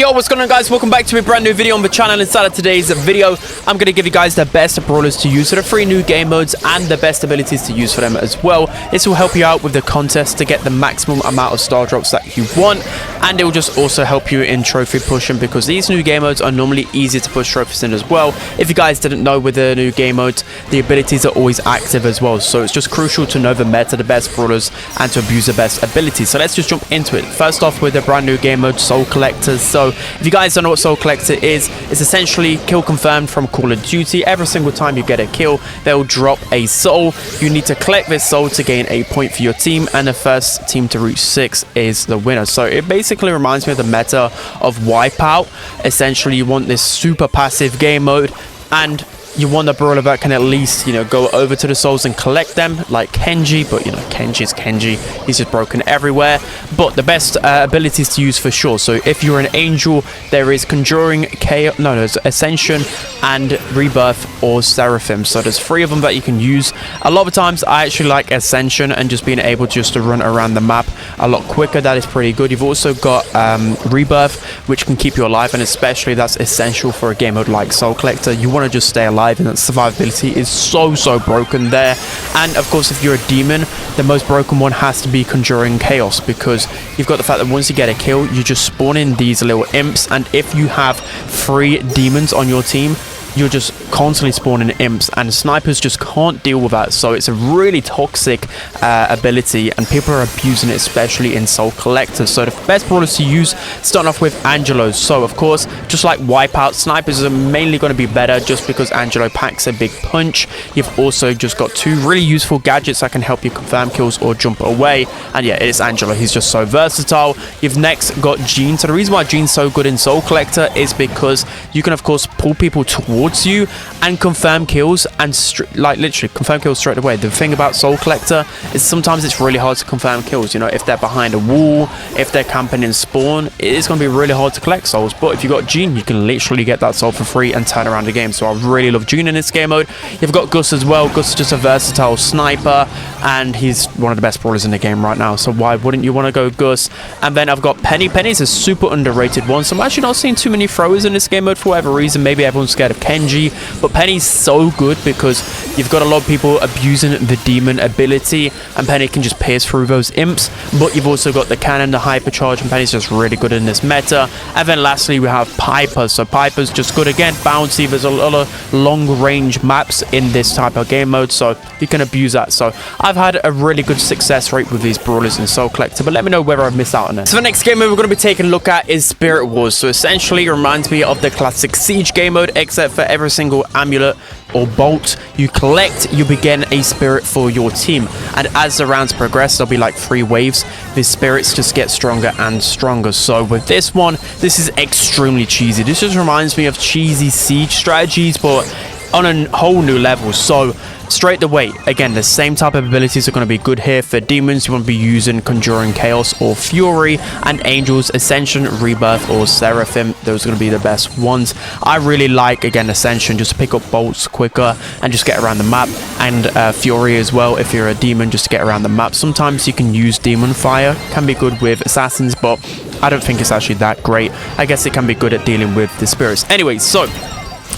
Yo, what's going on, guys? Welcome back to a brand new video on the channel. Inside of today's video, I'm going to give you guys the best brawlers to use for the 3 new game modes and the best abilities to use for them as well. This will help you out with the contest to get the maximum amount of star drops that you want, and it will just also help you in trophy pushing because these new game modes are normally easier to push trophies in as well. If you guys didn't know, with the new game modes, the abilities are always active as well, so it's just crucial to know the meta, the best brawlers, and to abuse the best abilities. So let's just jump into it. First off, with the brand new game mode, Soul Collectors. So if you guys don't know what Soul Collector is, it's essentially kill confirmed from Call of Duty. Every single time you get a kill, they'll drop a soul. You need to collect this soul to gain a point for your team, and the first team to reach 6 is the winner. So it basically reminds me of the meta of Wipeout. Essentially, you want this super passive game mode, and you want a brawler that can at least, go over to the souls and collect them, like Kenji. But, Kenji's Kenji. He's just broken everywhere. But the best abilities to use for sure. So if you're an angel, there is Conjuring, there's Ascension, and Rebirth or Seraphim. So there's 3 of them that you can use. A lot of times, I actually like Ascension and just being able just to run around the map a lot quicker. That is pretty good. You've also got Rebirth, which can keep you alive, and especially that's essential for a game mode like Soul Collector. You want to just stay alive, and that survivability is so broken there. And of course, if you're a demon, the most broken one has to be Conjuring Chaos, because you've got the fact that once you get a kill, you just spawn in these little imps, and if you have 3 demons on your team, you're just constantly spawning imps, and snipers just can't deal with that. So it's a really toxic ability, and people are abusing it, especially in Soul Collector. So the best brawlers to use, starting off with Angelos. So of course, just like Wipeout, snipers are mainly going to be better just because Angelo packs a big punch. You've also just got 2 really useful gadgets that can help you confirm kills or jump away, and yeah, it is Angelo. He's just so versatile. You've next got Gene. So the reason why Gene's so good in Soul Collector is because you can of course pull people towards you and confirm kills, and literally confirm kills straight away. The thing about Soul Collector is sometimes it's really hard to confirm kills. If they're behind a wall, if they're camping in spawn, it is going to be really hard to collect souls. But if you got Gene, you can literally get that soul for free and turn around the game. So I really love Gene in this game mode. You've got Gus as well. Gus is just a versatile sniper, and he's one of the best brawlers in the game right now, so why wouldn't you want to go Gus? And then I've got Penny. Penny's a super underrated one, so I'm actually not seeing too many throwers in this game mode for whatever reason. Maybe everyone's scared of Kenji, but Penny's so good because you've got a lot of people abusing the demon ability, and Penny can just pierce through those imps. But you've also got the cannon, the hypercharge, and Penny's just really good in this meta. And then lastly, we have Piper. So Piper's just good again, bouncy. There's a lot of long range maps in this type of game mode, so you can abuse that. So I've had a really good success rate with these brawlers in Soul Collector, but let me know whether I've missed out on it. So the next game mode we're going to be taking a look at is Spirit Wars. So essentially it reminds me of the classic Siege game mode, except for every single amulet or bolt you collect, you begin a spirit for your team, and as the rounds progress, there'll be like 3 waves. The spirits just get stronger and stronger. So with this one, this is extremely cheesy. This just reminds me of cheesy Siege strategies, but on a whole new level. So straight away, again, the same type of abilities are going to be good here. For demons, you want to be using Conjuring Chaos or Fury, and angels, Ascension, Rebirth, or Seraphim. Those are going to be the best ones. I really like, again, Ascension, just to pick up bolts quicker and just get around the map, and Fury as well if you're a demon, just to get around the map. Sometimes you can use Demon Fire, can be good with assassins, but I don't think it's actually that great. I guess it can be good at dealing with the spirits. Anyway, so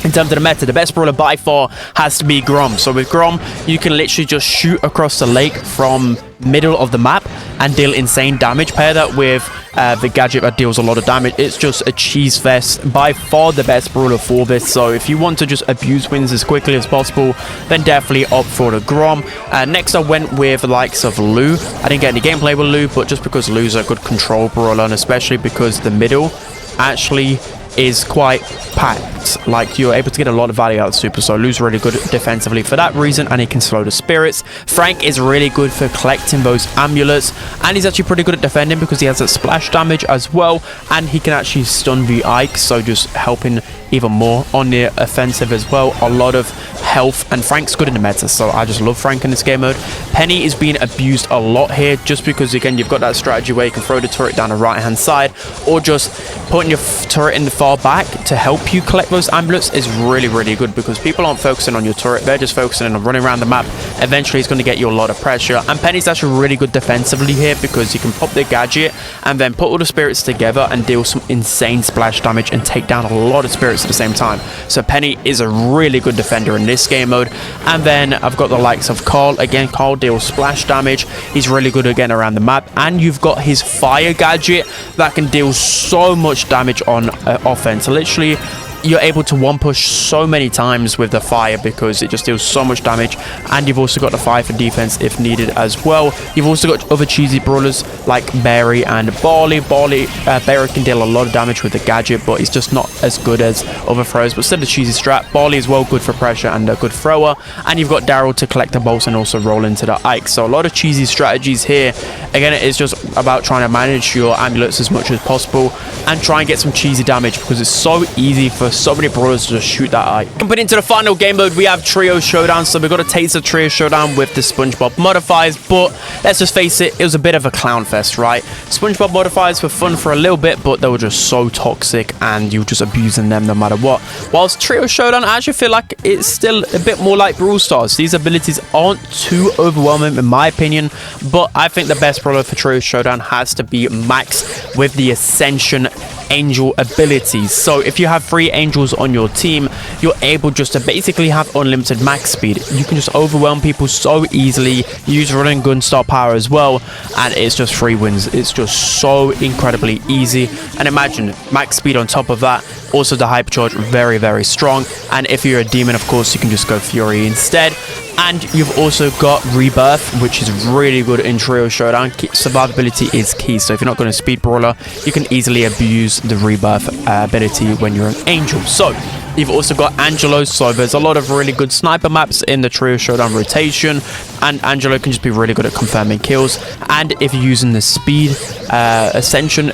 in terms of the meta, the best brawler by far has to be Grom. So with Grom, you can literally just shoot across the lake from middle of the map and deal insane damage. Pair that with the gadget that deals a lot of damage. It's just a cheese fest. By far the best brawler for this. So if you want to just abuse wins as quickly as possible, then definitely opt for the Grom. Next I went with the likes of Lou. I didn't get any gameplay with Lou, but just because Lou's a good control brawler, and especially because the middle actually is quite packed. Like, you're able to get a lot of value out of super, so Lou's really good defensively for that reason, and he can slow the spirits. Frank is really good for collecting those amulets, and he's actually pretty good at defending because he has that splash damage as well, and he can actually stun the Ike, so just helping even more on the offensive as well. A lot of health, and Frank's good in the meta, so I just love Frank in this game mode. Penny is being abused a lot here, just because, again, you've got that strategy where you can throw the turret down the right-hand side, or just putting your turret in the far back to help you collect those amulets is really, really good, because people aren't focusing on your turret, they're just focusing on running around the map. Eventually, it's going to get you a lot of pressure, and Penny's actually really good defensively here, because you can pop the gadget and then put all the spirits together and deal some insane splash damage and take down a lot of spirits at the same time. So Penny is a really good defender in this game mode. And then I've got the likes of Carl. Again, Carl deals splash damage. He's really good again around the map, and you've got his fire gadget that can deal so much damage on offense. Literally, you're able to one push so many times with the fire, because it just deals so much damage. And you've also got the fire for defense if needed as well. You've also got other cheesy brawlers like Barry and Barley. Barry can deal a lot of damage with the gadget, but he's just not as good as other throwers, but still a cheesy strat. Barley is well good for pressure and a good thrower. And you've got Daryl to collect the bolts and also roll into the Ike. So a lot of cheesy strategies here. Again, it is just about trying to manage your amulets as much as possible and try and get some cheesy damage, because it's so easy for so many brawlers to just shoot that eye. Jumping into the final game mode, we have Trio Showdown. So we've got a taste of Trio Showdown with the SpongeBob modifiers, but let's just face it, it was a bit of a clown fest, right? SpongeBob modifiers were fun for a little bit, but they were just so toxic and you were just abusing them no matter what. Whilst Trio Showdown, I actually feel like it's still a bit more like Brawl Stars. These abilities aren't too overwhelming in my opinion, but I think the best brawler for Trio Showdown has to be Max with the Ascension Angel abilities. So if you have 3 angels on your team, you're able just to basically have unlimited max speed. You can just overwhelm people so easily, use running gun star power as well, and it's just 3 wins. It's just so incredibly easy. And imagine max speed on top of that, also the hypercharge, very, very strong. And if you're a demon, of course, you can just go Fury instead. And you've also got Rebirth, which is really good in Trio Showdown. Survivability is key, so if you're not going to speed brawler, you can easily abuse the Rebirth ability when you're an angel. So you've also got Angelo, so there's a lot of really good sniper maps in the Trio Showdown rotation, and Angelo can just be really good at confirming kills. And if you're using the speed Ascension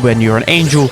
when you're an angel,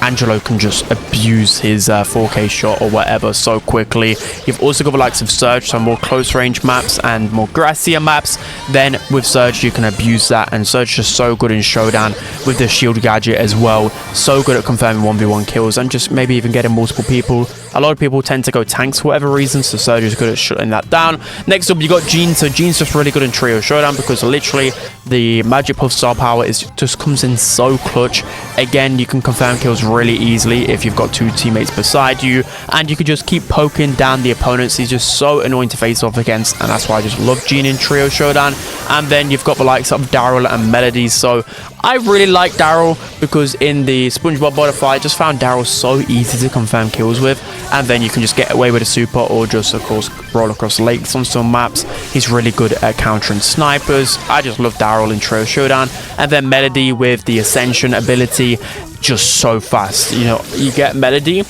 Angelo can just abuse his 4K shot or whatever so quickly. You've also got the likes of Surge, so more close range maps and more grassier maps. Then with Surge, you can abuse that, and Surge is just so good in Showdown with the shield gadget as well. So good at confirming 1v1 kills and just maybe even getting multiple people. A lot of people tend to go tanks for whatever reason, so Surge is good at shutting that down. Next up, you got Gene. So Gene's just really good in Trio Showdown, because literally the Magic Puff star power just comes in so clutch. Again, you can confirm kills really easily if you've got 2 teammates beside you, and you can just keep poking down the opponents. He's just so annoying to face off against, and that's why I just love Gene in Trio Showdown. And then you've got the likes of Daryl and Melody. So I really like Daryl, because in the SpongeBob modifier, I just found Daryl so easy to confirm kills with. And then you can just get away with a super, or just, of course, roll across lakes on some maps. He's really good at countering snipers. I just love Daryl in Trio Showdown. And then Melody with the Ascension ability, just so fast. You know, you get Melody,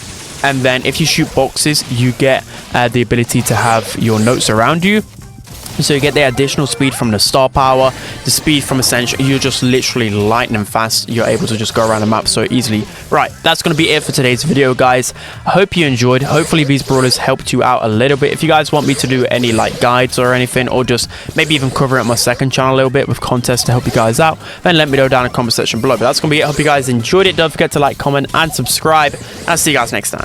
and then if you shoot boxes, you get the ability to have your notes around you. So you get the additional speed from the star power, the speed from Ascension. You're just literally lightning fast. You're able to just go around the map so easily. Right, that's going to be it for today's video, guys. I hope you enjoyed. Hopefully these brawlers helped you out a little bit. If you guys want me to do any like guides or anything, or just maybe even cover it on my second channel a little bit with contests to help you guys out, then let me know down in the comment section below. But that's going to be it. I hope you guys enjoyed it. Don't forget to like, comment, and subscribe. And I'll see you guys next time.